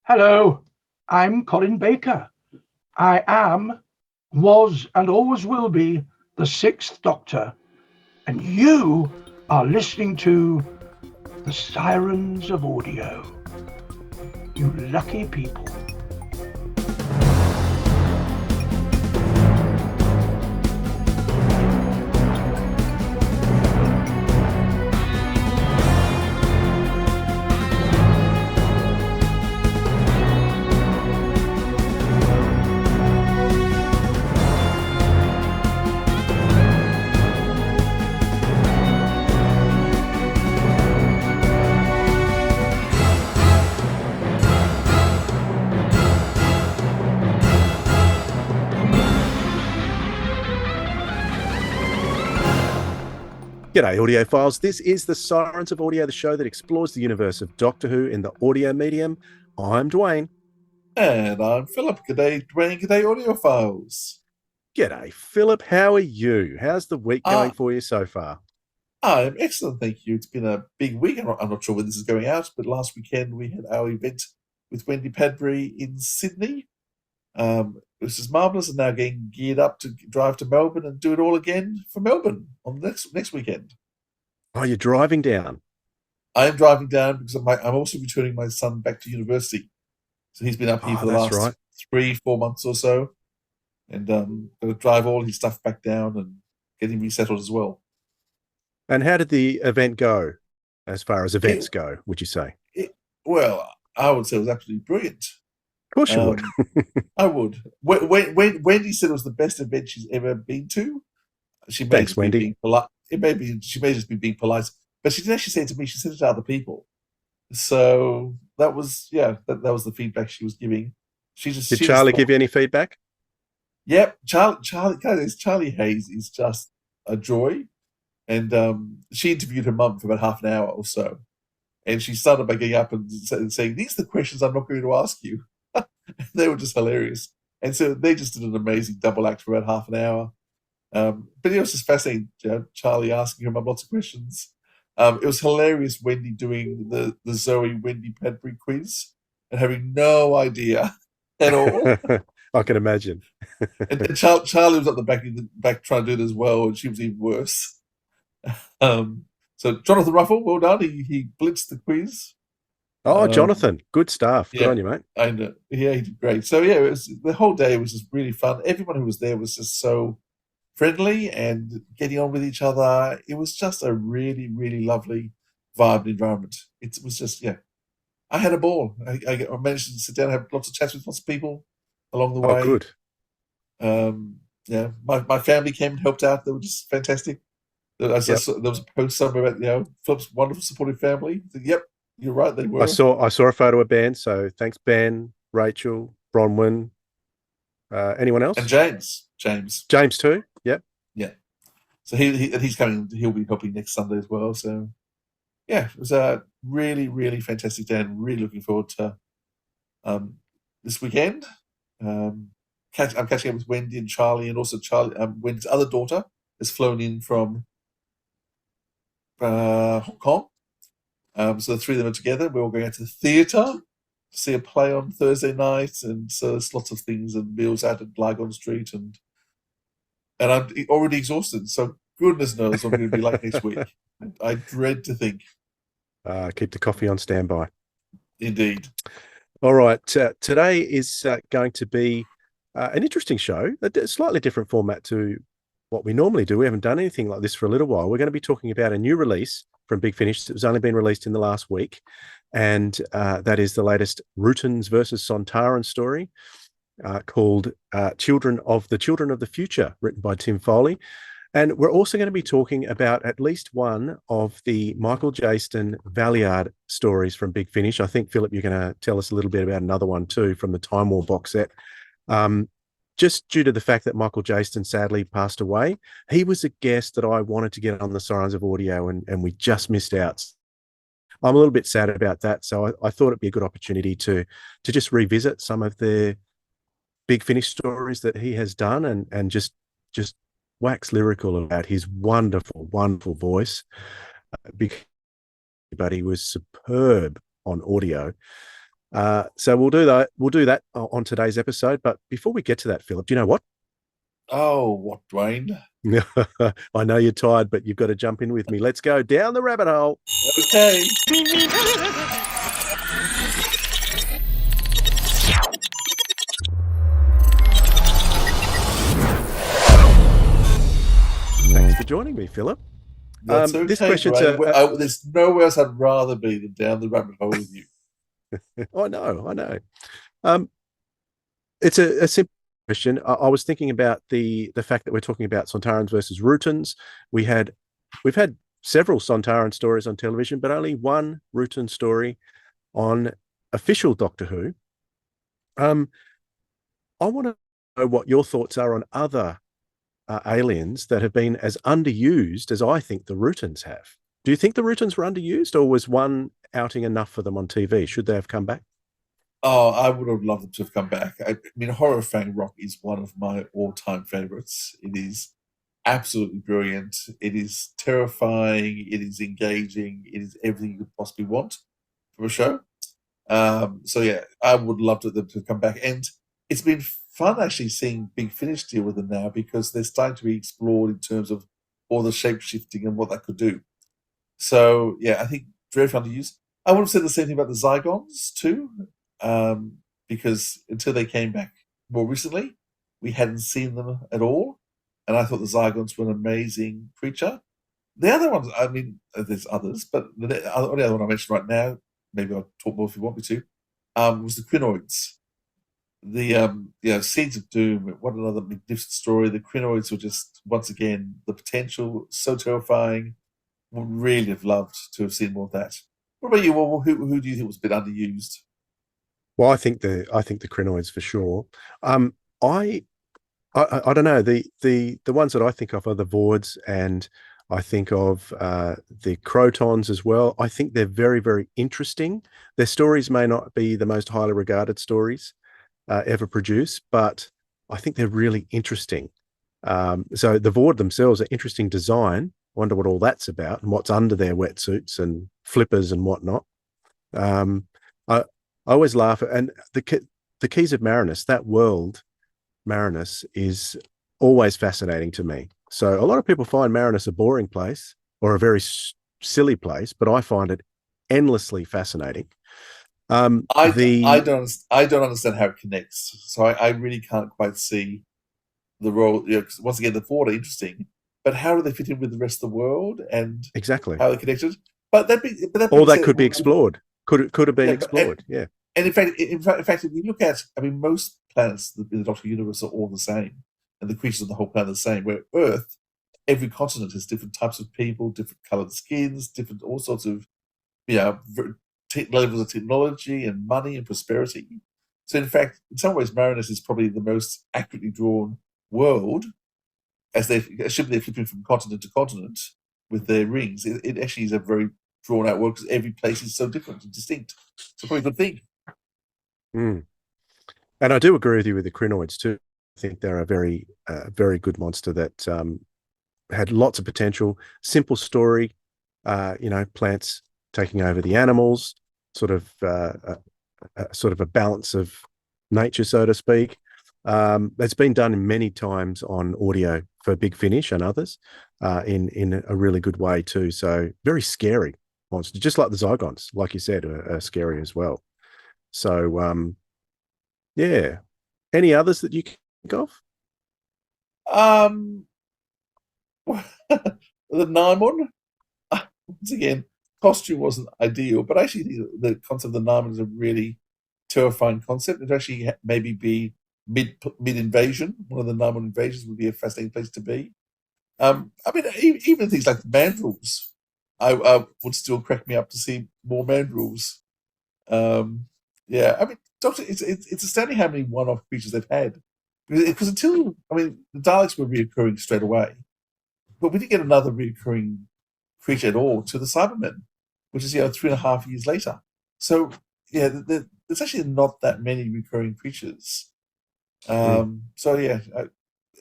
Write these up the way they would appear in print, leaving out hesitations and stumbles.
Hello, I'm Colin Baker. I am, was, and always will be the Sixth Doctor, and you are listening to the Sirens of Audio. You lucky people. G'day, audiophiles. This is the Sirens of Audio, the show that explores the universe of Doctor Who in the audio medium. I'm Dwayne. And I'm Philip. G'day, Dwayne. G'day, audiophiles. G'day, Philip. How are you? How's the week going for you so far? I'm excellent, thank you. It's been a big week. I'm not sure when this is going out, but last weekend we had our event with Wendy Padbury in Sydney. It was just marvellous, and now getting geared up to drive to Melbourne and do it all again for Melbourne on the next weekend. Oh, you're driving down? I am driving down because I'm also returning my son back to university. So he's been up here for the last 3-4 months or so. And going to drive all his stuff back down and get him resettled as well. And how did the event go, as far as events go, would you say? Well, I would say it was absolutely brilliant. Of course you would. I would. When Wendy said it was the best event she's ever been to, she may Thanks, just Wendy. be being polite. She may just be being polite, but she didn't actually say it to me. She said it to other people. So that was that was the feedback she was giving. Did Charlie give you any feedback? Yep, Charlie Hayes is just a joy, and she interviewed her mum for about half an hour or so, and she started by getting up and saying, "These are the questions I'm not going to ask you." They were just hilarious, and so they just did an amazing double act for about half an hour. But it was just fascinating, Charlie asking her mum lots of questions. It was hilarious, Wendy doing the Zoe Wendy Padbury quiz and having no idea at all. I can imagine. and Charlie was at the back trying to do it as well, and she was even worse. So Jonathan Ruffle, well done. He blitzed the quiz. Oh, Jonathan, good stuff. Good on you, mate. I know. Yeah, he did great. So yeah, the whole day was just really fun. Everyone who was there was just so friendly and getting on with each other. It was just a really, really lovely vibe and environment. It was just, I had a ball. I managed to sit down and have lots of chats with lots of people along the way. Oh, good. My family came and helped out. They were just fantastic. There was a post somewhere about, Philip's wonderful supportive family. So, yep, you're right, they were. I saw a photo of Ben, so thanks, Ben, Rachel, Bronwyn. Anyone else? And James. James too. Yep. Yeah. So he's coming. He'll be helping next Sunday as well. So yeah, it was a really, really fantastic day, and really looking forward to this weekend. I'm catching up with Wendy and Charlie, and also Wendy's other daughter has flown in from Hong Kong. So the three of them are together. We're all going out to the theatre to see a play on Thursday night, and so there's lots of things and meals out at Lygon Street, and I'm already exhausted. So goodness knows what I'm going to be like next week. I dread to think. Keep the coffee on standby. Indeed. All right. Today is going to be an interesting show, a slightly different format to what we normally do. We haven't done anything like this for a little while. We're going to be talking about a new release from Big Finish. It was only been released in the last week, and that is the latest Rutans versus Sontarans story called Children of the Future, written by Tim Foley. And we're also going to be talking about at least one of the Michael Jaston Valeyard stories from Big Finish. I think, Philip, you're going to tell us a little bit about another one too from the Time War box set. Just due to the fact that Michael Jaston sadly passed away, he was a guest that I wanted to get on the Sirens of Audio, and we just missed out. I'm a little bit sad about that, so I thought it'd be a good opportunity to just revisit some of the Big Finish stories that he has done, and just wax lyrical about his wonderful, wonderful voice. But he was superb on audio. So we'll do that. We'll do that on today's episode. But before we get to that, Philip, do you know what? Oh, what, Dwayne? I know you're tired, but you've got to jump in with me. Let's go down the rabbit hole. Okay. Thanks for joining me, Philip. That's okay, this question's there's nowhere else I'd rather be than down the rabbit hole with you. I know. It's a simple question. I was thinking about the fact that we're talking about Sontarans versus Rutans. We've had several Sontaran stories on television, but only one Rutan story on official Doctor Who. I want to know what your thoughts are on other aliens that have been as underused as I think the Rutans have. Do you think the Rutans were underused, or was one outing enough for them on TV? Should they have come back? Oh, I would have loved them to have come back. I mean, Horror Fang Rock is one of my all-time favorites. It is absolutely brilliant. It is terrifying. It is engaging. It is everything you could possibly want from a show. So yeah, I would love them to come back. And it's been fun actually seeing Big Finish deal with them now, because they're starting to be explored in terms of all the shape-shifting and what that could do. So yeah, I think very fun to use. I would have said the same thing about the Zygons too, because until they came back more recently, we hadn't seen them at all. And I thought the Zygons were an amazing creature. The other ones, I mean, there's others, but the only other one I mentioned right now, maybe I'll talk more if you want me to, was the Quinoids. The Seeds of Doom. What another magnificent story. The Quinoids were just, once again, the potential, so terrifying. Would really have loved to have seen more of that. What about you? Well, who do you think was a bit underused? Well, I think the Crinoids for sure. I don't know, the ones that I think of are the Vords, and I think of the Crotons as well. I think they're very, very interesting. Their stories may not be the most highly regarded stories ever produced, but I think they're really interesting. So the Vord themselves are interesting design. I wonder what all that's about and what's under their wetsuits and flippers and whatnot. I always laugh at, and the Keys of Marinus, that world Marinus, is always fascinating to me. So a lot of people find Marinus a boring place or a very silly place, but I find it endlessly fascinating. I don't understand how it connects. So I really can't quite see the role. Cause once again, the Ford are interesting, but how do they fit in with the rest of the world, and exactly how they're connected? But that could be explored. Could have been explored. And in fact, if you look at, I mean, most planets in the Doctor universe are all the same, and the creatures of the whole planet are the same. Where Earth, every continent has different types of people, different coloured skins, different all sorts of, levels of technology and money and prosperity. So, in fact, in some ways, Marinus is probably the most accurately drawn world, as they're flipping from continent to continent with their rings. It actually is a very drawn out work, because every place is so different and distinct. It's a pretty good thing. And I do agree with you with the Crinoids too. I think they're a very, very good monster that had lots of potential. Simple story, plants taking over the animals, sort of a balance of nature, so to speak. It's been done many times on audio for Big Finish and others in a really good way too. So very scary monster, just like the Zygons, like you said, are scary as well. So yeah. Any others that you can think of? The Naimon, once again, costume wasn't ideal, but I actually think the concept of the Naimon is a really terrifying concept. It actually maybe be mid-invasion. One of the Naimon invasions would be a fascinating place to be. I mean, even things like mandrills, I would still crack me up to see more mandrills. Yeah, I mean, Doctor, it's astounding how many one-off creatures they've had. Because until, I mean, the Daleks were reoccurring straight away, but we didn't get another reoccurring creature at all to the Cybermen, which is 3.5 years later. So yeah, there's actually not that many recurring creatures. So yeah,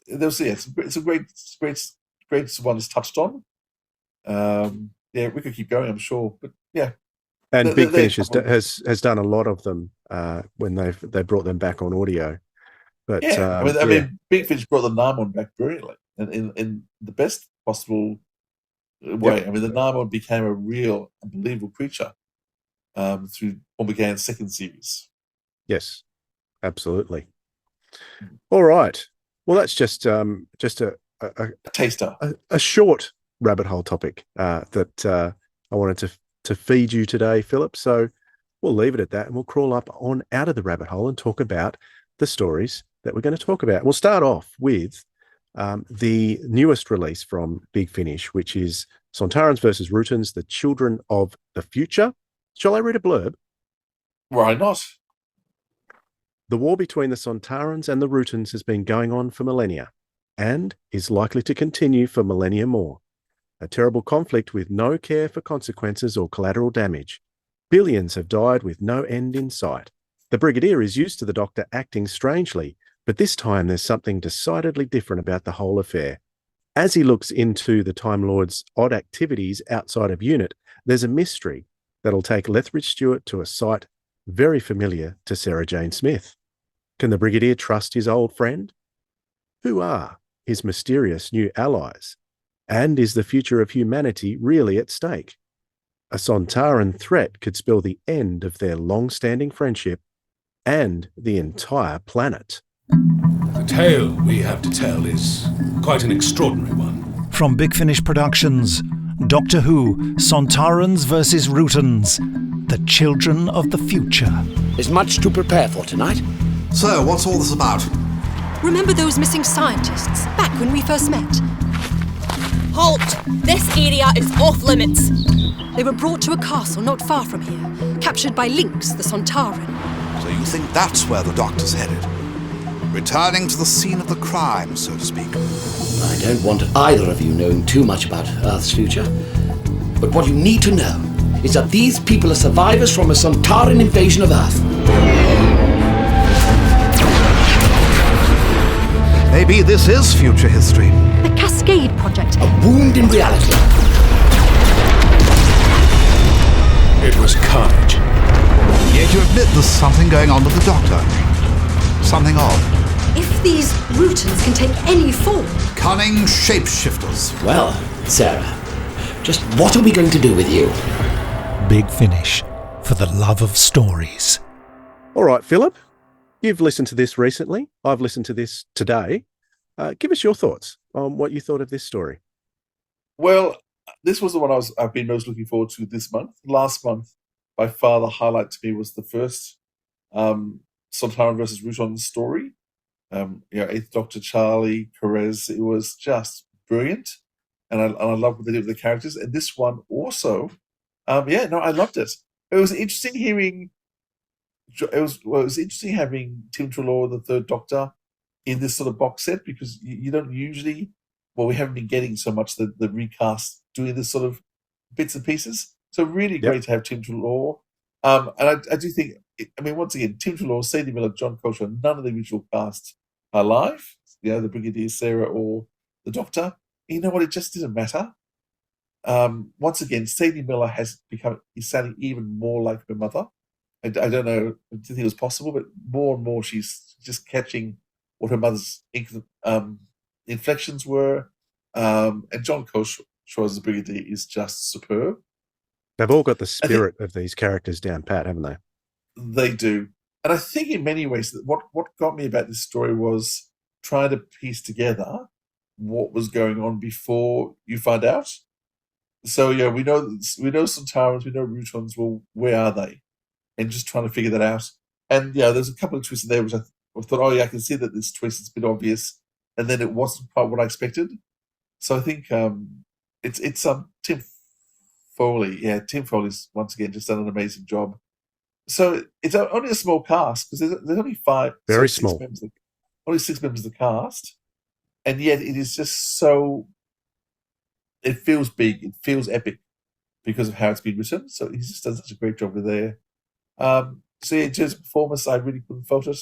it's a great one that's touched on. Yeah, we could keep going, I'm sure, but yeah. And Big Finish They're probably- has done a lot of them when they brought them back on audio. But yeah, I mean, Big Finish brought the Narmon back brilliantly, and in the best possible way. Yep. I mean, the Narmon became a real, unbelievable creature through Morbigan's second series. Yes, absolutely. All right. Well, that's just a Taster. a short rabbit hole topic that I wanted to feed you today, Philip. So we'll leave it at that, and we'll crawl up on out of the rabbit hole and talk about the stories that we're going to talk about. We'll start off with the newest release from Big Finish, which is Sontarans versus Rutans, the Children of the Future. Shall I read a blurb? Why not? The war between the Sontarans and the Rutans has been going on for millennia and is likely to continue for millennia more. A terrible conflict with no care for consequences or collateral damage. Billions have died with no end in sight. The Brigadier is used to the Doctor acting strangely, but this time there's something decidedly different about the whole affair. As he looks into the Time Lord's odd activities outside of unit, there's a mystery that'll take Lethbridge Stewart to a site very familiar to Sarah Jane Smith. Can the Brigadier trust his old friend? Who are his mysterious new allies? And is the future of humanity really at stake? A Sontaran threat could spell the end of their long-standing friendship and the entire planet. The tale we have to tell is quite an extraordinary one. From Big Finish Productions, Doctor Who, Sontarans versus Rutans, the Children of the Future. There's much to prepare for tonight. So, what's all this about? Remember those missing scientists back when we first met? Halt! This area is off limits. They were brought to a castle not far from here, captured by Lynx, the Sontaran. So you think that's where the Doctor's headed? Returning to the scene of the crime, so to speak. I don't want either of you knowing too much about Earth's future. But what you need to know is that these people are survivors from a Sontaran invasion of Earth. Maybe this is future history. The Cascade Project. A wound in reality. It was carnage. Yet you admit there's something going on with the Doctor. Something odd. If these Rutans can take any form. Cunning shapeshifters. Well, Sarah, just what are we going to do with you? Big Finish, for the love of stories. All right, Philip, you've listened to this recently. I've listened to this today. Give us your thoughts on what you thought of this story. Well, this was the one I've been most looking forward to this month. Last month, by far, the highlight to me was the first Sontaran versus Rutan story. Eighth Doctor, Charlie, Perez. It was just brilliant, and I love what they did with the characters. And this one also, I loved it. It was interesting hearing. It was interesting having Tim Treloar, the Third Doctor, in this sort of box set, because you don't usually. Well, we haven't been getting so much the recast doing this sort of bits and pieces. So really great to have Tim Treloar. And I do think, once again, Tim Treloar, Sadie Miller, John Culture, none of the original cast are live. The Brigadier, Sarah, or the Doctor. You know what? It just didn't matter. Once again, Sadie Miller is sounding even more like her mother. I don't know, I didn't think it was possible, but more and more she's just catching what her mother's inflections were. And John Culshaw as the Brigadier is just superb. They've all got the spirit of these characters down pat, haven't they? They do. And I think in many ways that what got me about this story was trying to piece together what was going on before you find out. So we know Sontarans, we know Rutans. Well, where are they? And just trying to figure that out. And there's a couple of twists in there which I thought, I can see that this twist is a bit obvious, and then it wasn't quite what I expected. So I think it's Tim Foley. Yeah, Tim Foley's once again just done an amazing job. So it's only a small cast, because there's only six small. Only 6 members of the cast, and yet it is just so. It feels big. It feels epic because of how it's been written. So he's just done such a great job with there. In terms of performance, I really couldn't fault it.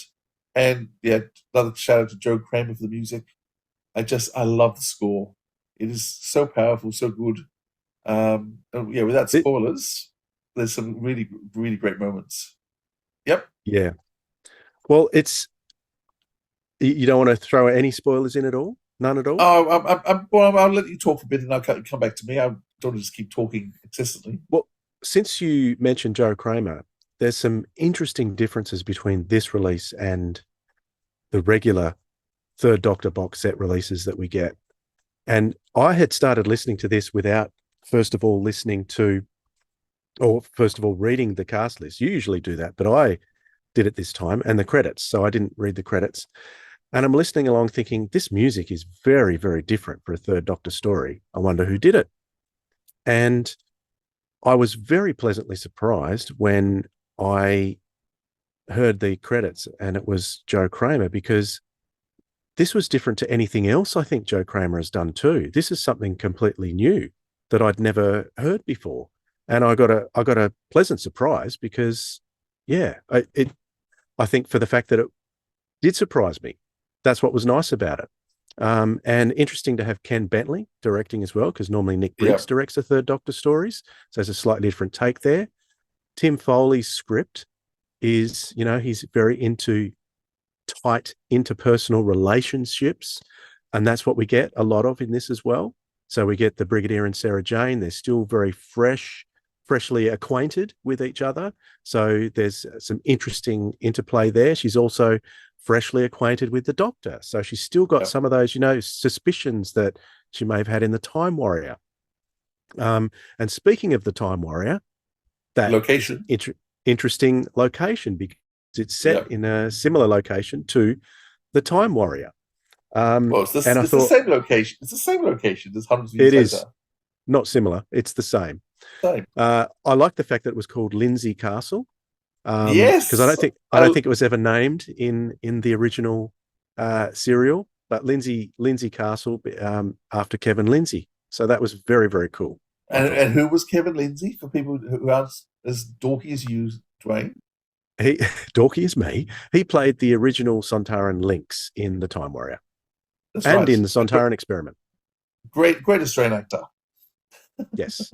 And another shout out to Joe Kramer for the music. I love the score. It is so powerful, so good. Without spoilers. there's some really, really great moments. Yep. Yeah. Well, you don't want to throw any spoilers in at all? None at all? Oh, I'll let you talk for a bit and I'll come back to me. I don't want to just keep talking incessantly. Well, since you mentioned Joe Kramer, there's some interesting differences between this release and the regular Third Doctor box set releases that we get. And I had started listening to this without, first of all, reading the cast list. You usually do that, but I did it this time, and the credits. So I didn't read the credits. And I'm listening along thinking, this music is very, very different for a Third Doctor story. I wonder who did it. And I was very pleasantly surprised when I heard the credits and it was Joe Kramer, because this was different to anything else I think Joe Kramer has done too. This is something completely new that I'd never heard before. And I got a pleasant surprise because, yeah, I think for the fact that it did surprise me. That's what was nice about it. And interesting to have Ken Bentley directing as well, because normally Nick Briggs directs the Third Doctor stories. So there's a slightly different take there. Tim Foley's script is, he's very into tight interpersonal relationships. And that's what we get a lot of in this as well. So we get the Brigadier and Sarah Jane. They're still very freshly acquainted with each other. So there's some interesting interplay there. She's also freshly acquainted with the Doctor. So she's still got some of those, suspicions that she may have had in the Time Warrior. And speaking of the Time Warrior, that location, interesting location, because it's set in a similar location to the Time Warrior. It's the same location. It's the same location. There's hundreds of years later. It is not similar. It's the same. I like the fact that it was called Lindsay Castle. Yes, because I don't think it was ever named in the original serial, but Lindsay Castle after Kevin Lindsay. So that was very, very cool. And who was Kevin Lindsay for people who aren't as dorky as you, Dwayne? Dorky as me. He played the original Sontaran Lynx in the Time Warrior. That's and right. In the Sontaran Experiment. Great Australian actor. Yes.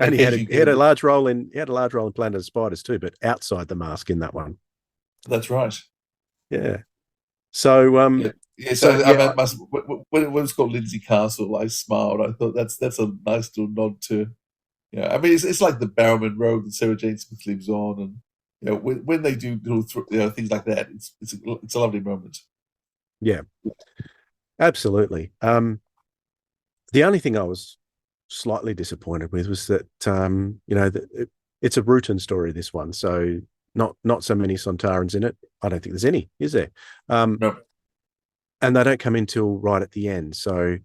And he had a large role in Planet of Spiders too, but outside the mask in that one. That's right. Yeah. So when it was called Lindsay Castle, I smiled. I thought that's a nice little nod to, I mean, it's like the Barrowman Road that Sarah Jane Smith lives on, and when they do little things like that, it's a lovely moment. Yeah, absolutely. The only thing I was slightly disappointed with was that it's a Rutan story, this one, so not so many Sontarans in it. I don't think there's any, is there? No. And they don't come in till right at the end. So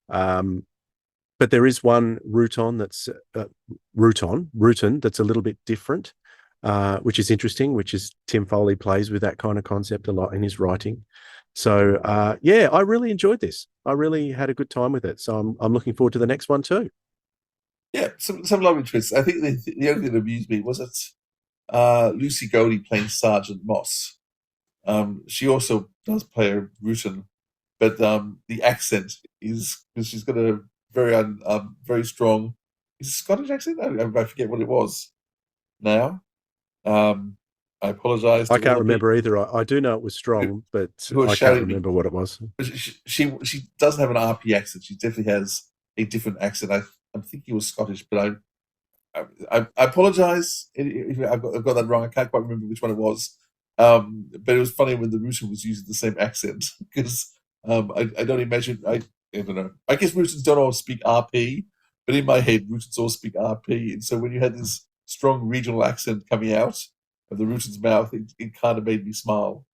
but there is one Rutan that's Rutan that's a little bit different, which is interesting, which is Tim Foley plays with that kind of concept a lot in his writing. So I really enjoyed this. I really had a good time with it. So I'm looking forward to the next one too. Yeah, some lovely twists. I think the only thing that amused me was that Lucy Goldie playing Sergeant Moss. She also does play a Rutan, but the accent is, because she's got a very strong, is it Scottish accent? I forget what it was now. I apologise. I can't remember either. I do know it was strong, but I can't remember what it was. She doesn't have an RP accent. She definitely has a different accent. I'm thinking it was Scottish, but I apologise if I've got that wrong. I can't quite remember which one it was. But it was funny when the Rutan was using the same accent, because I don't imagine. I don't know. I guess Rutans don't all speak RP, but in my head, Rutans all speak RP. And so when you had this strong regional accent coming out of the Rutan's mouth, it kind of made me smile.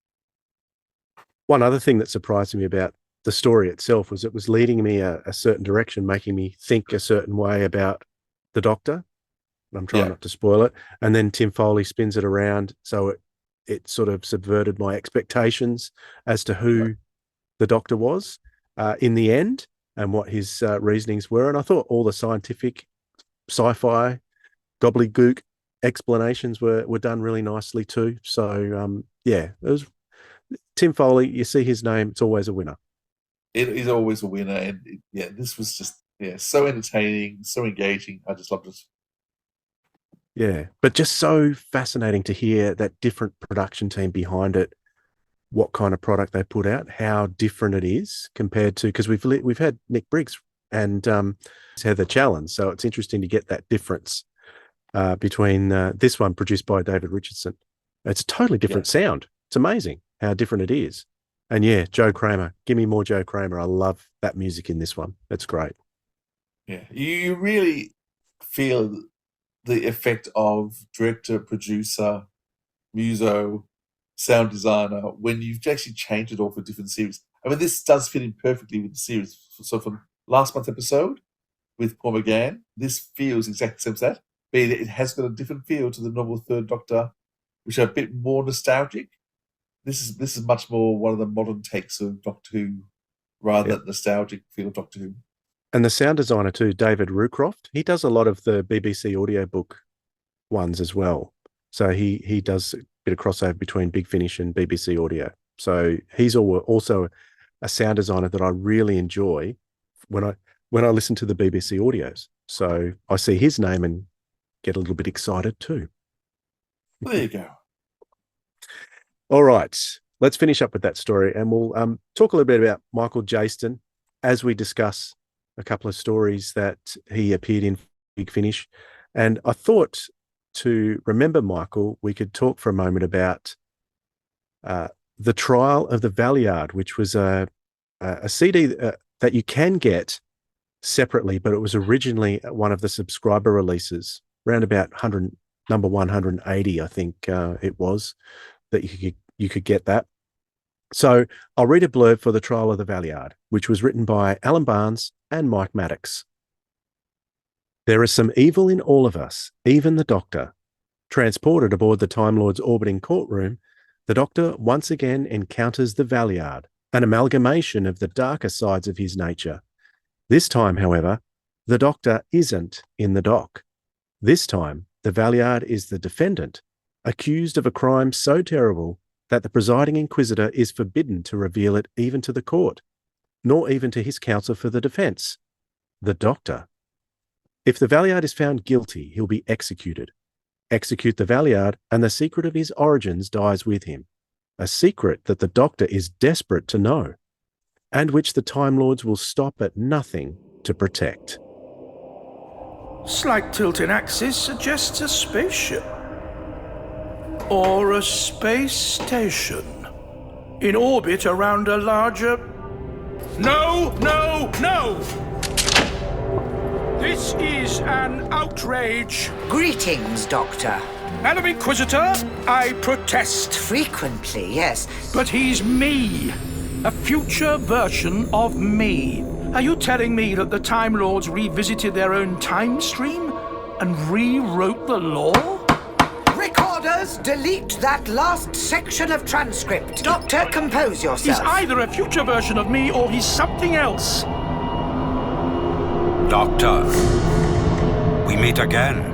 One other thing that surprised me about the story itself was it was leading me a certain direction, making me think a certain way about the Doctor. I'm trying not to spoil it. And then Tim Foley spins it around, so it sort of subverted my expectations as to who the Doctor was in the end and what his reasonings were. And I thought all the scientific sci-fi gobbledygook explanations were done really nicely too. So it was Tim Foley. You see his name, it's always a winner. It is always a winner, and this was just so entertaining, so engaging. I just loved it. Yeah, but just so fascinating to hear that different production team behind it, what kind of product they put out, how different it is compared to, because we've had Nick Briggs and Heather Challen, so it's interesting to get that difference between this one produced by David Richardson. It's a totally different sound. It's amazing how different it is. And yeah, Joe Kramer, give me more Joe Kramer. I love that music in this one. It's great. Yeah, you really feel the effect of director, producer, muso, sound designer when you've actually changed it all for different series. I mean, this does fit in perfectly with the series. So from last month's episode with Paul McGann, this feels exactly the same as that, but it has got a different feel to the novel Third Doctor, which are a bit more nostalgic. This is much more one of the modern takes of Doctor Who rather than nostalgic feel of Doctor Who. And the sound designer too, David Rucroft, he does a lot of the BBC audiobook ones as well. So he does a bit of crossover between Big Finish and BBC Audio. So he's also a sound designer that I really enjoy when I listen to the BBC audios. So I see his name and get a little bit excited too. There you go. All right, let's finish up with that story, and we'll talk a little bit about Michael Jaston as we discuss a couple of stories that he appeared in Big Finish. And I thought, to remember Michael, we could talk for a moment about The Trial of the Valeyard, which was a CD that you can get separately, but it was originally one of the subscriber releases, around about number 180, I think it was, that you could get that. So I'll read a blurb for The Trial of the Valeyard, which was written by Alan Barnes and Mike Maddox. There is some evil in all of us, even the Doctor. Transported aboard the Time Lord's orbiting courtroom, the Doctor once again encounters the Valeyard, an amalgamation of the darker sides of his nature. This time, however, the Doctor isn't in the dock. This time, the Valeyard is the defendant, accused of a crime so terrible that the presiding inquisitor is forbidden to reveal it even to the court, nor even to his counsel for the defence, the Doctor. If the Valeyard is found guilty, he'll be executed. Execute the Valeyard, and the secret of his origins dies with him, a secret that the Doctor is desperate to know, and which the Time Lords will stop at nothing to protect. Slight tilt in axis suggests a spaceship. Or a space station. In orbit around a larger... No! This is an outrage. Greetings, Doctor. Madam Inquisitor, I protest. Frequently, yes. But he's me. A future version of me. Are you telling me that the Time Lords revisited their own time stream and rewrote the law? Recorders, delete that last section of transcript. Doctor, compose yourself. He's either a future version of me or he's something else. Doctor, we meet again.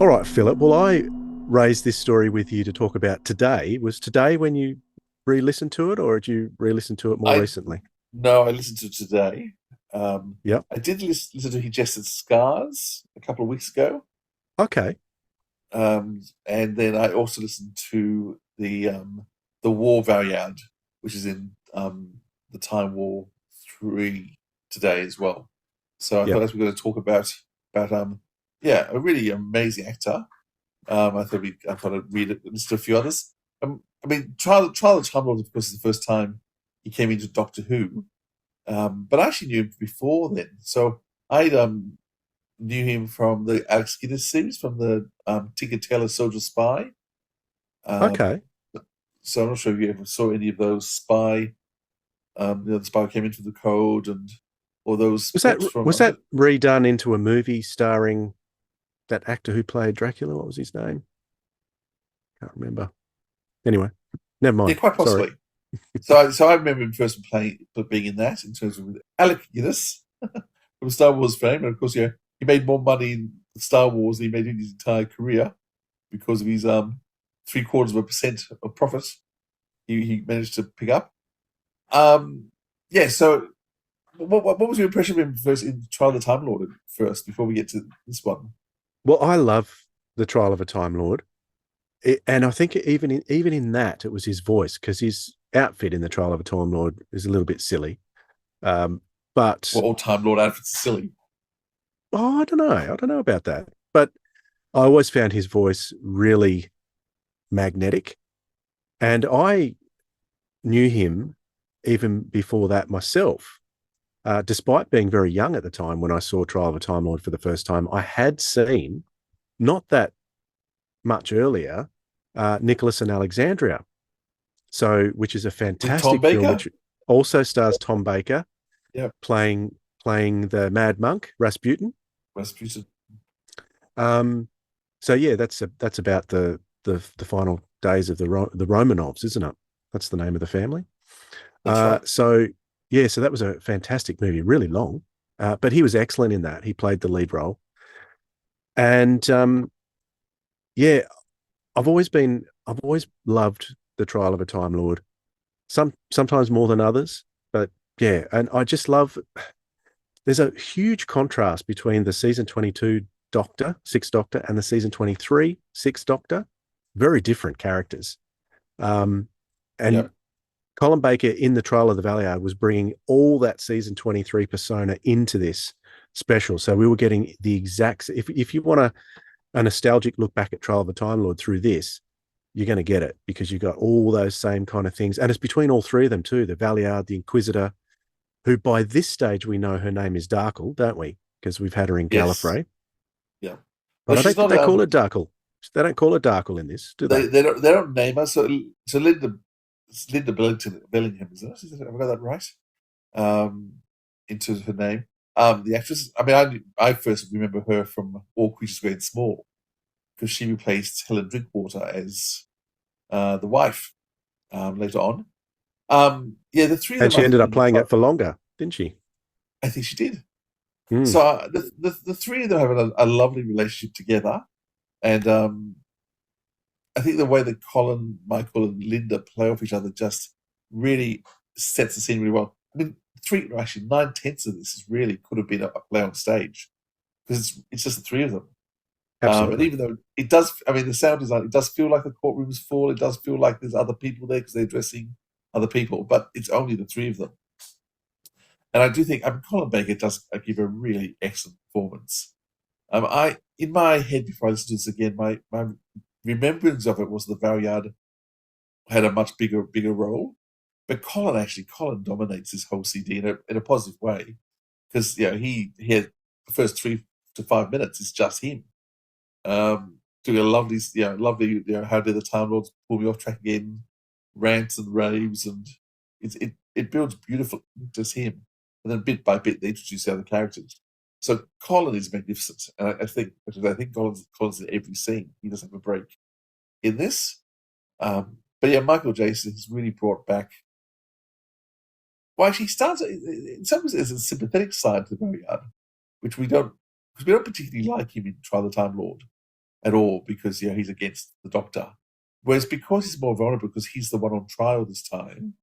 All right, Philip. Well, I raised this story with you to talk about today. Was today when you re-listened to it, or did you re-listen to it more recently? No, I listened to it today. Yep. I did listen to He Jested Scars a couple of weeks ago. Okay. And then I also listened to the War Valeyard, which is in the Time War 3 today as well. So I thought that's what we're going to talk about a really amazing actor. I thought I'd read it and listen to a few others. I mean, Trial of the Time Lord, of course, is the first time he came into Doctor Who. But I actually knew him before then. So I knew him from the Alex Guinness series, from the Tinker Tailor Soldier Spy. Okay. So I'm not sure if you ever saw any of those Spy. The Spy Who Came Into the Code and all those. Was that redone into a movie starring that actor who played Dracula? What was his name? Can't remember. Anyway, never mind. Yeah, quite possibly. So I remember him first being in that, in terms of Alec Guinness from Star Wars fame, and of course, he made more money in Star Wars than he made in his entire career because of his 0.75% of profit he managed to pick up. So What was your impression of him first in Trial of the Time Lord first, before we get to this one? Well, I love the Trial of a Time Lord, and I think even in that it was his voice, because his outfit in the Trial of a Time Lord is a little bit silly. But all Time Lord outfits are silly. Oh, I don't know. I don't know about that, but I always found his voice really magnetic, and I knew him even before that myself. Despite being very young at the time when I saw Trial of a Time Lord for the first time, I had seen, not that much earlier, Nicholas and Alexandria. So, which is a fantastic film, which also stars Tom Baker, playing the Mad Monk Rasputin. So yeah, that's about the final days of the Romanovs, isn't it? That's the name of the family. Right. So that was a fantastic movie, really long, but he was excellent in that. He played the lead role, and I've always loved the Trial of a Time Lord. Sometimes more than others, but yeah, and I just love. There's a huge contrast between the season 22 Sixth Doctor, and the season 23 Sixth Doctor. Very different characters. And Colin Baker in the Trial of the Valeyard was bringing all that season 23 persona into this special. So we were getting the exact. If you want a nostalgic look back at Trial of a Time Lord through this, you're going to get it, because you've got all those same kind of things, and it's between all three of them too: the Valeyard, the Inquisitor, who by this stage we know her name is Darkle, don't we? Because we've had her in Gallifrey. Yeah, but I don't think they call it Darkle. They don't call it Darkle in this, do they? They don't name her. So Linda Bellingham, is it? Have I got that right? In terms of her name, the actress. I mean, I first remember her from All Creatures Great and Small, because she replaced Helen Drinkwater as the wife later on. The three of them. And she ended up playing it for longer, didn't she? I think she did. So the three of them have a lovely relationship together, and I think the way that Colin, Michael, and Linda play off each other just really sets the scene really well. I mean, 9/10 of this really could have been a play on stage, because it's just the three of them. Absolutely. And even though it does, I mean, the sound design, it does feel like the courtroom's full. It does feel like there's other people there because they're dressing other people, but it's only the three of them. And I do think, Colin Baker does give a really excellent performance. In my head, before I listen to this again, my remembrance of it was the Valeyard had a much bigger role, but Colin dominates this whole CD in a positive way, because he had the first 3 to 5 minutes is just him doing a lovely how did the Time Lords pull me off track again, rants and raves, and it builds beautiful, just him, and then bit by bit they introduce the other characters. So Colin is magnificent, and I think Colin's in every scene. He doesn't have a break in this. But yeah, Michael Jason has really brought back. Well, actually, he starts in some ways as a sympathetic side to the Valeyard, which we don't particularly like him in Trial of the Time Lord at all, because he's against the Doctor. Whereas because he's more vulnerable, because he's the one on trial this time,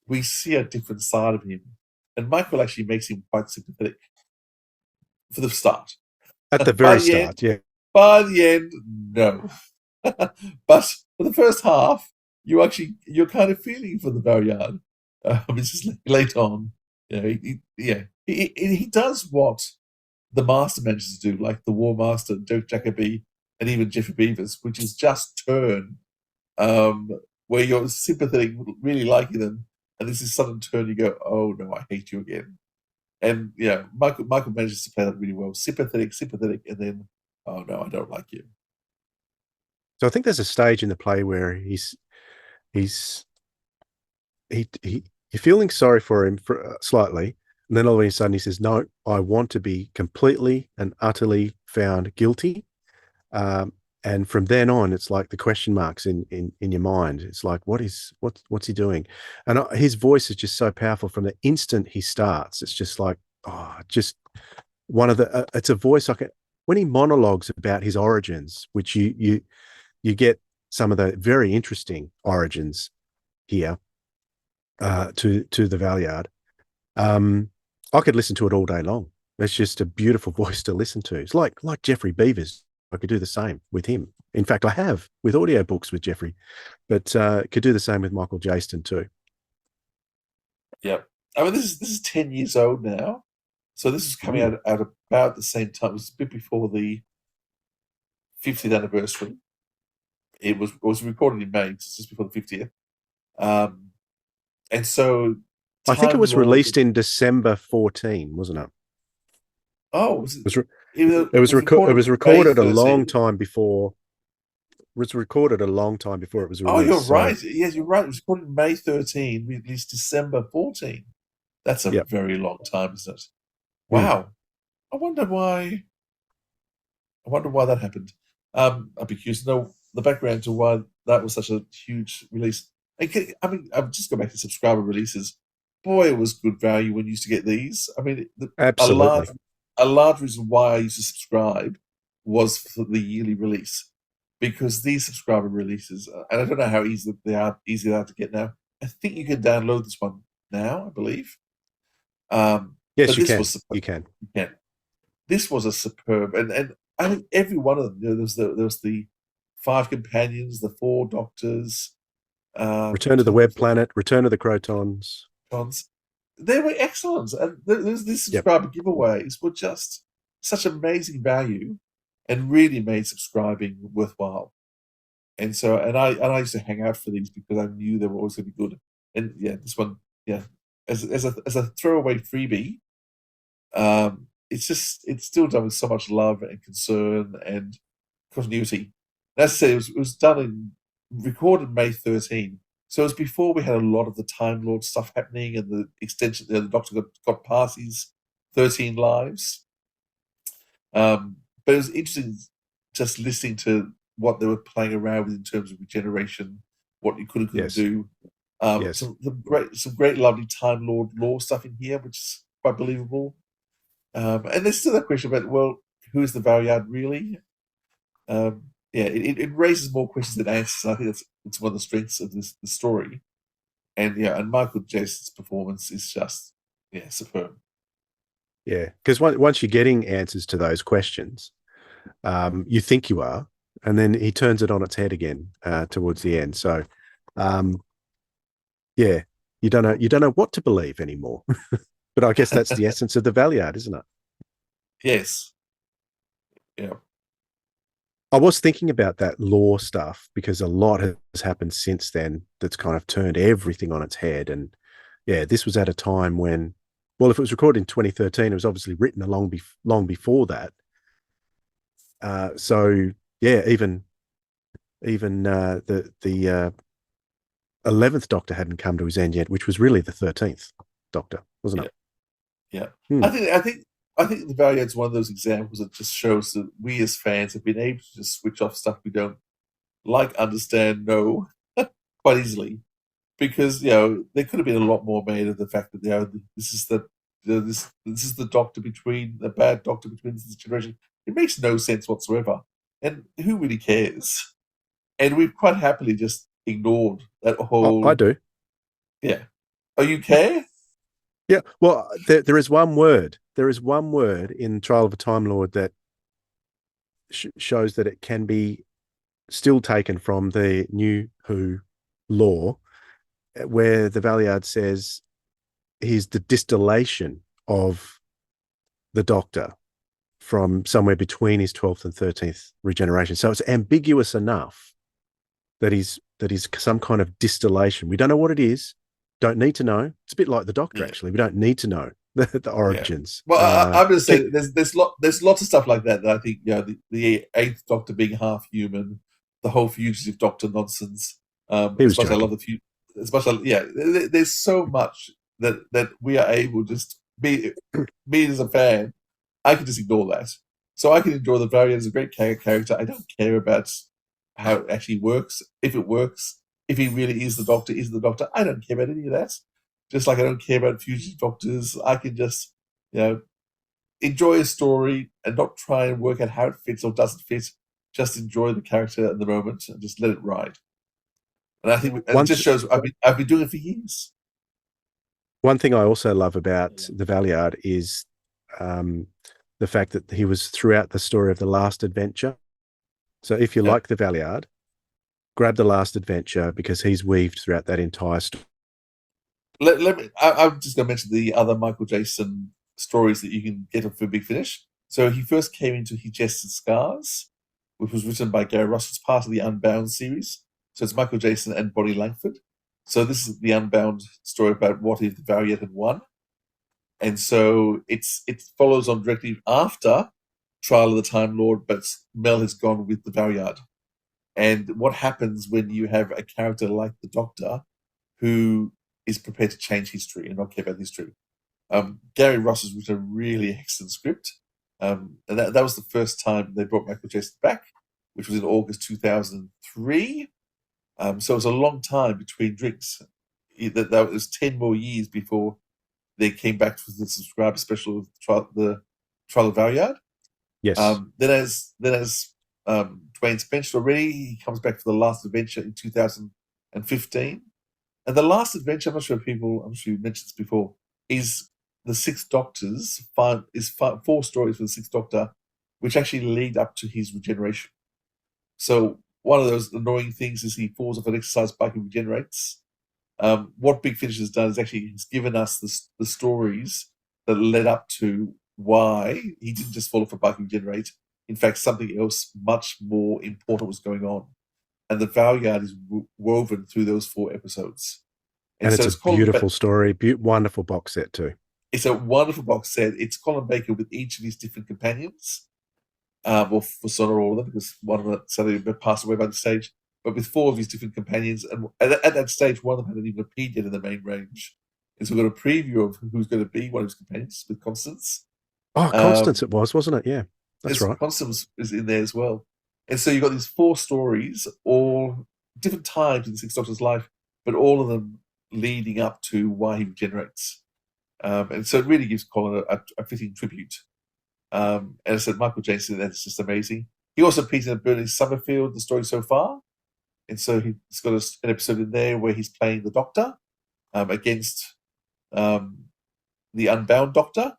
we see a different side of him, and Michael actually makes him quite sympathetic for the start. At the very start, yeah. By the end, no. But for the first half, you're kind of feeling for the Valeyard. It's just late on. He does what the Master manages to do, like the War Master, Dirk Jacobi, and even Jeffrey Beavers, which is just turn where you're sympathetic, really liking them, and this is sudden turn, you go, oh no, I hate you again. And Michael manages to play that really well. Sympathetic, and then, oh no, I don't like you. So I think there's a stage in the play where you're feeling sorry for him slightly, and then all of a sudden he says, "No, I want to be completely and utterly found guilty." And from then on, it's like the question marks in your mind. It's like, what's he doing? And his voice is just so powerful from the instant he starts. It's just like, just one of the. It's a voice when he monologues about his origins, which you get some of the very interesting origins here to the Valeyard. I could listen to it all day long. It's just a beautiful voice to listen to. It's like Jeffrey Beavers. I could do the same with him. In fact, I have with audiobooks with Jeffrey, but could do the same with Michael Jaston too. Yeah. I mean, this is 10 years old now. So this is coming out about the same time. It was a bit before the 50th anniversary. It was recorded in May, just before the 50th. And so I think it was released in December 14, wasn't it? Oh, was it? It was recorded a long time before. It was recorded a long time before it was released. Oh, you're right. Yes, you're right. It was recorded in May 13, released December 14. That's a very long time, isn't it? Wow. I wonder why that happened. I'd be curious to know the background to why that was such a huge release. I mean, I've just go back to subscriber releases. Boy, it was good value when you used to get these. I mean, absolutely. A large reason why I used to subscribe was for the yearly release, because these subscriber releases, and I don't know how easy they are to get now. I think you can download this one now, I believe. Yes, you can. You can. Yeah, this was a superb, and I think every one of them. You know, there was the 5 companions, the 4 doctors, Return to the Web Planet, Return of the Crotons. They were excellent, and these subscriber giveaways were just such amazing value, and really made subscribing worthwhile. And so, and I used to hang out for these because I knew they were always going to be good. And yeah, this one, as a throwaway freebie, it's still done with so much love and concern and continuity. As I say, it was recorded May 13. So it was before we had a lot of the Time Lord stuff happening, and the extension. The Doctor got past his 13 lives. But it was interesting just listening to what they were playing around with in terms of regeneration, what you could and couldn't do. Some great, lovely Time Lord lore stuff in here, which is quite believable. And there's still that question about, well, who is the Valeyard really? It raises more questions than answers. I think it's one of the strengths of the story. And Michael Jason's performance is just superb. Yeah, because once you're getting answers to those questions, you think you are, and then he turns it on its head again towards the end. So, you don't know what to believe anymore. But I guess that's the essence of the Valeyard, isn't it? Yes. Yeah. I was thinking about that lore stuff because a lot has happened since then that's kind of turned everything on its head. And this was at a time when, well, if it was recorded in 2013, it was obviously written long before that. Even the 11th Doctor hadn't come to his end yet, which was really the 13th Doctor, wasn't it? Yeah. I think the Valeyard's one of those examples that just shows that we as fans have been able to just switch off stuff we don't like, understand, know quite easily, because there could have been a lot more made of the fact that this is the Doctor between the bad Doctor between this generation. It makes no sense whatsoever, and who really cares? And we've quite happily just ignored that whole. I do. Yeah. Oh, you care? Yeah. Well, there is one word. There is one word in Trial of a Time Lord that shows that it can be still taken from the New Who lore, where the Valeyard says he's the distillation of the Doctor from somewhere between his 12th and 13th regeneration. So it's ambiguous enough that he's some kind of distillation. We don't know what it is. Don't need to know. It's a bit like the Doctor, actually. We don't need to know the origins. Yeah. Well, I'm going to say there's lots of stuff like that I think the 8th Doctor being half human, the whole fugitive Doctor nonsense. As much as I love there's so much that we are able just me as a fan, I can just ignore that. So I can enjoy the Valeyard as a great character. I don't care about how it actually works, if it works, if he really is the Doctor, isn't the Doctor. I don't care about any of that. Just like I don't care about fugitive Doctors. I can just, enjoy a story and not try and work out how it fits or doesn't fit. Just enjoy the character at the moment and just let it ride. And I think it just shows I've been doing it for years. One thing I also love about the Valeyard is the fact that he was throughout the story of The Last Adventure. So if you like the Valeyard, grab The Last Adventure because he's weaved throughout that entire story. I'm just going to mention the other Michael Jason stories that you can get for Big Finish. So he first came into He Jested Scars, which was written by Gary Ross. It's part of the Unbound series. So it's Michael Jason and Bonnie Langford. So this is the Unbound story about what if the Valeyard had won. And so it follows on directly after Trial of the Time Lord, but Mel has gone with the Valeyard. And what happens when you have a character like the Doctor who is prepared to change history and not care about history? Gary Ross has written a really excellent script. And that was the first time they brought Michael Jason back, which was in August 2003. So it was a long time between drinks. That was 10 more years before they came back with the subscriber special of the Trial of Valeyard. Yes. Then as Dwayne's mentioned already, he comes back for The Last Adventure in 2015. And The Last Adventure, I'm sure you mentioned this before, is the Sixth Doctor's four stories for the Sixth Doctor, which actually lead up to his regeneration. So one of those annoying things is he falls off an exercise bike and regenerates. What Big Finish has done is actually has given us the stories that led up to why he didn't just fall off a bike and regenerate. In fact, something else much more important was going on. And the Valeyard is woven through those 4 episodes. And so it's a beautiful story, wonderful box set too. It's a wonderful box set. It's Colin Baker with each of his different companions. Well, for some or all of them, because one of them sadly passed away by the stage. But with 4 of his different companions. And at that stage, one of them hadn't even appeared yet in the main range. And so we've got a preview of who's going to be one of his companions with Constance. Oh, Constance it was, wasn't it? Yeah, that's right. Constance is in there as well. And so you've got these 4 stories, all different times in the Sixth Doctor's life, but all of them leading up to why he regenerates. And so it really gives Colin a fitting tribute. And I said, Michael Jason, that's just amazing. He also appears in Burning Summerfield, the story so far. And so he's got an episode in there where he's playing the Doctor against the Unbound Doctor.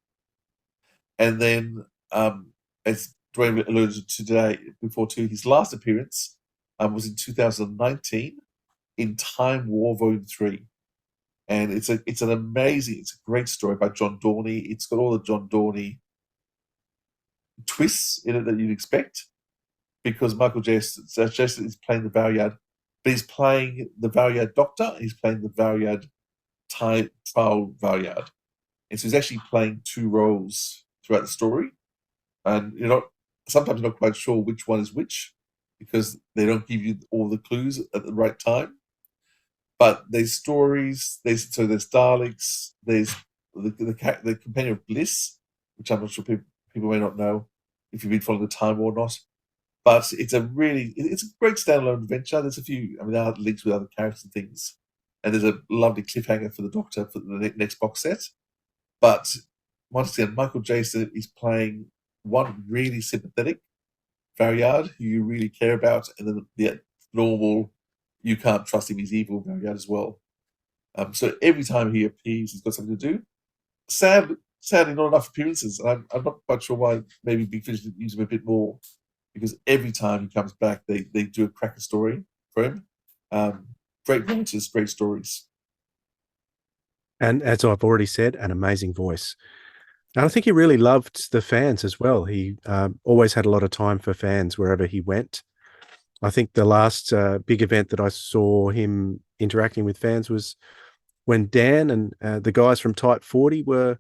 And then, as Dwayne alluded to today, before too, his last appearance was in 2019 in Time War Volume 3. And it's a great story by John Dorney. It's got all the John Dorney twists in it that you'd expect, because Michael Jason is playing the Valeyard, but he's playing the Valeyard Doctor, he's playing the Valeyard Trial Valeyard. And so he's actually playing 2 roles throughout the story. And sometimes you're not quite sure which one is which, because they don't give you all the clues at the right time. But there's stories, there's Daleks, there's the Companion of Bliss, which I'm not sure people may not know if you've been following the Time War or not. But it's a great standalone adventure. There's a few, there are links with other characters and things. And there's a lovely cliffhanger for the Doctor for the next box set. But once again, Michael Jason is playing one really sympathetic Valeyard who you really care about, and then the normal, you can't trust him, he's evil Valeyard as well. So every time he appears, he's got something to do. Sadly, not enough appearances. And I'm not quite sure why maybe Big Finish didn't use him a bit more, because every time he comes back, they do a cracker story for him. Great writers, great stories. And as I've already said, an amazing voice. And I think he really loved the fans as well. He always had a lot of time for fans wherever he went. I think the last big event that I saw him interacting with fans was when Dan and the guys from Type 40 were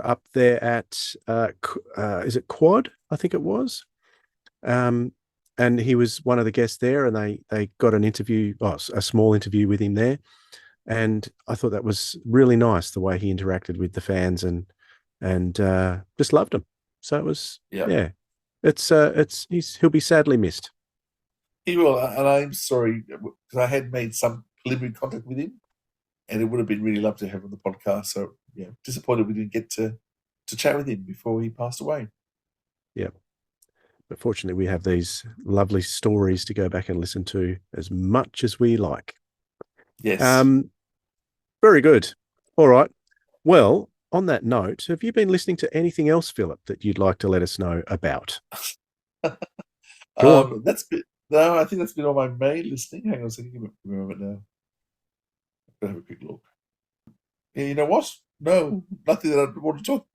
up there at, is it Quad? I think it was. And he was one of the guests there, and they got an interview, a small interview with him there. And I thought that was really nice, the way he interacted with the fans and just loved them. So it was, he'll be sadly missed. He will, and I'm sorry, because I had made some preliminary contact with him, and it would have been really lovely to have him on the podcast. So, yeah, disappointed we didn't get to chat with him before he passed away. Yeah. But fortunately, we have these lovely stories to go back and listen to as much as we like. Yes. Very good. All right. Well, on that note, have you been listening to anything else, Philip, that you'd like to let us know about? Go on. No, I think that's been on my main listening. Hang on a second, give me a moment now. I'm gonna have a quick look. Yeah, you know what? No, nothing that I want to talk.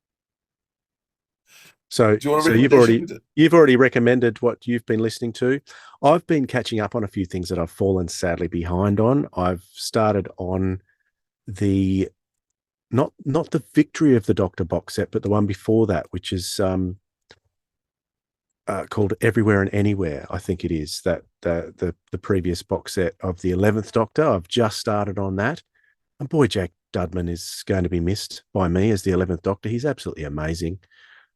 So you've already recommended what you've been listening to. I've been catching up on a few things that I've fallen sadly behind on. I've started on the not the Victory of the Doctor box set, but the one before that, which is called Everywhere and Anywhere. I think it is that the previous box set of the 11th Doctor. I've just started on that, and boy, Jack Dudman is going to be missed by me as the 11th Doctor. He's absolutely amazing.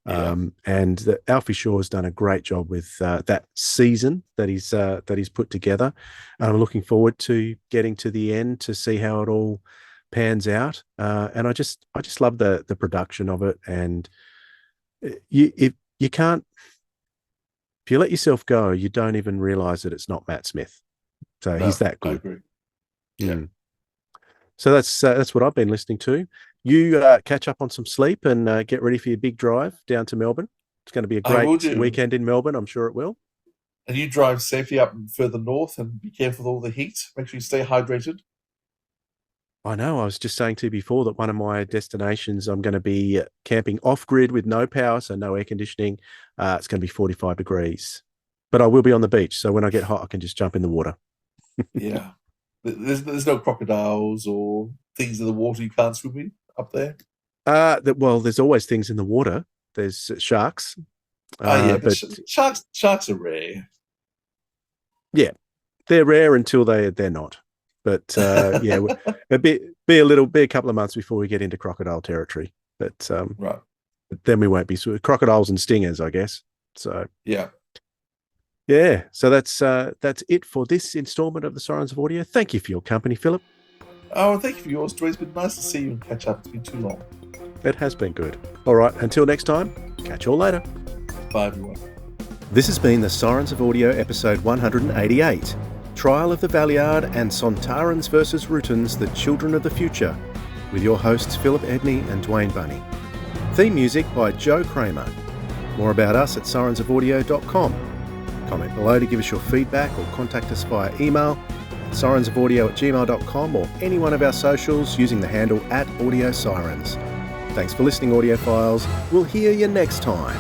Yeah. And Alfie Shaw has done a great job with that season that he's put together. And I'm looking forward to getting to the end to see how it all pans out. And I just love the production of it. And if you let yourself go, you don't even realize that it's not Matt Smith. So he's that good. I agree. Yeah. So that's what I've been listening to. You catch up on some sleep and get ready for your big drive down to Melbourne. It's going to be a great weekend in Melbourne. I'm sure it will. And you drive safely up further north and be careful with all the heat. Make sure you stay hydrated. I know. I was just saying to you before that one of my destinations, I'm going to be camping off-grid with no power, so no air conditioning. It's going to be 45 degrees. But I will be on the beach, so when I get hot, I can just jump in the water. Yeah. There's no crocodiles or things in the water you can't swim in up there? Well, there's always things in the water. There's sharks. But sharks are rare. Yeah, they're rare until they're not. But yeah, be a couple of months before we get into crocodile territory. But right. But then we won't be crocodiles and stingers, I guess. So yeah. So that's it for this installment of the Sontarans of Audio. Thank you for your company, Philip. Oh, thank you for yours, Joy. It's been nice to see you and catch up. It's been too long. It has been good. All right, until next time, catch you all later. Bye, everyone. This has been the Sontarans of Audio episode 188, Trial of the Valeyard and Sontarans versus Rutans, the Children of the Future, with your hosts Philip Edney and Dwayne Bunny. Theme music by Joe Kramer. More about us at sontarandsofaudio.com. Comment below to give us your feedback or contact us via email sontarandsofaudio@gmail.com or any one of our socials using the handle @AudioSirens. Thanks for listening, audiophiles. We'll hear you next time.